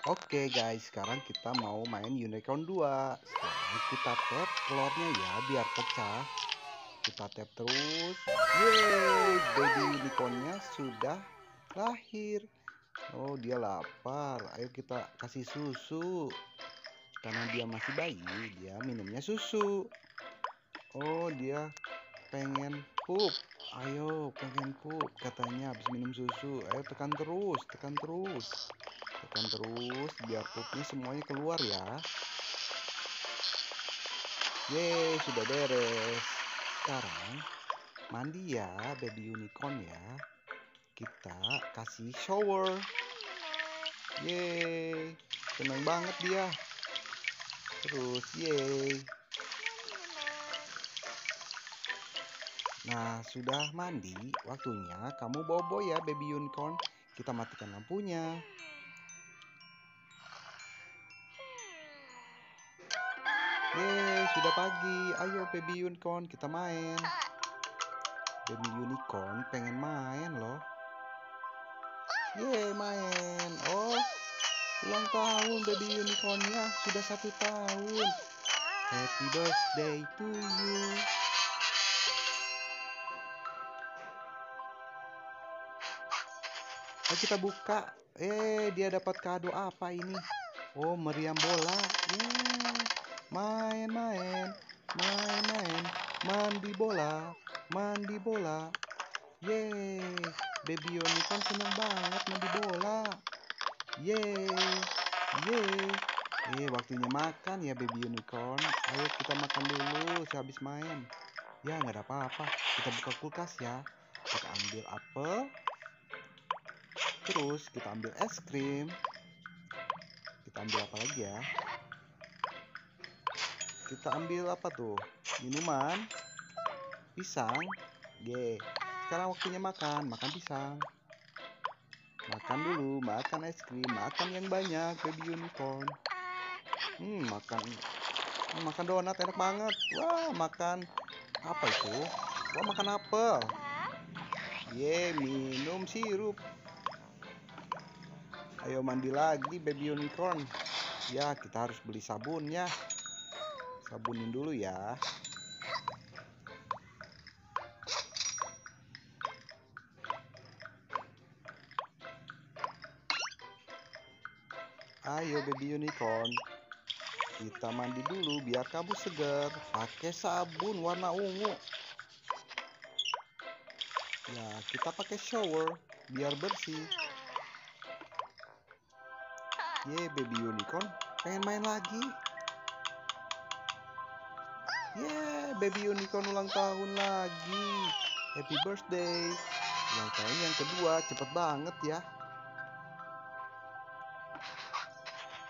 Oke guys, sekarang kita mau main Unicorn 2. Sekarang kita tap telurnya ya biar pecah. Kita tap terus. Yeay, baby unicornnya sudah lahir. Oh, dia lapar. Ayo kita kasih susu. Karena dia masih bayi, dia minumnya susu. Oh, dia pengen pup. Ayo, pengen pup katanya habis minum susu. Ayo tekan terus, tekan terus. Tekan terus biar pupnya semuanya keluar ya. Yeay, sudah beres. Sekarang mandi ya baby unicorn ya. Kita kasih shower. Yeay, seneng banget dia. Terus yeay. Nah, sudah mandi, waktunya kamu bobo ya baby unicorn. Kita matikan lampunya. Yeay, sudah pagi. Ayo baby unicorn, kita main. Baby unicorn pengen main loh. Yeay, main. Oh, ulang tahun baby unicornnya sudah 1 tahun. Happy birthday to you. Ayo kita buka. Dia dapat kado apa ini? Oh, meriam bola. Main, main, main, main, mandi bola, mandi bola. Yeay, baby unicorn seneng banget mandi bola. Yeay, yeay. Waktunya makan ya baby unicorn. Ayo kita makan dulu sehabis main. Ya nggak ada apa-apa. Kita buka kulkas ya. Kita ambil apel. Terus kita ambil es krim. Kita ambil apa lagi ya? Kita ambil apa tuh? Minuman. Pisang. Yeay. Sekarang waktunya makan. Makan pisang. Makan dulu. Makan es krim. Makan yang banyak baby unicorn. Makan donat enak banget. Wah, makan apa itu? Wah, makan apel. Yeay, minum sirup. Ayo mandi lagi baby unicorn. Ya, kita harus beli sabunnya. Sabunin dulu ya. Ayo baby unicorn, kita mandi dulu biar kamu segar. Pakai sabun warna ungu. Ya, kita pakai shower biar bersih. Ye, baby unicorn pengen main lagi. Ye, baby unicorn ulang tahun lagi. Happy birthday. Ulang tahun yang kedua, cepet banget ya.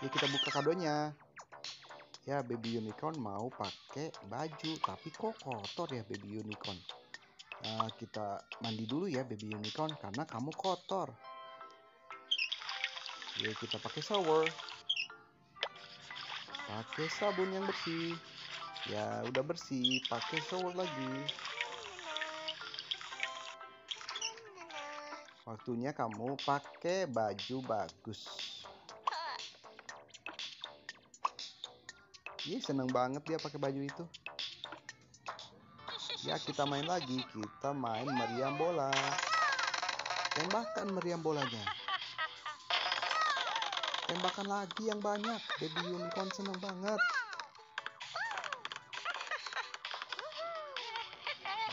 Yuk kita buka kadonya. Ya, baby unicorn mau pakai baju, tapi kok kotor ya baby unicorn. Nah, kita mandi dulu ya baby unicorn karena kamu kotor. Yuk kita pakai shower. Pakai sabun yang bersih. Ya, udah bersih, pakai shower lagi. Waktunya kamu pakai baju bagus. Ih, seneng banget dia pakai baju itu. Ya, kita main lagi. Kita main meriam bola. Tembakan meriam bolanya. Tembakan lagi yang banyak. Baby unicorn seneng banget.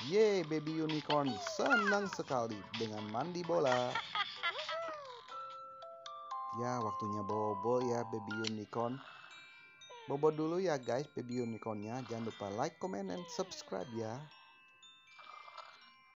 Yeay, baby unicorn senang sekali dengan mandi bola. Ya, waktunya bobo ya baby unicorn. Bobo dulu ya guys baby unicornnya. Jangan lupa like, comment, and subscribe ya.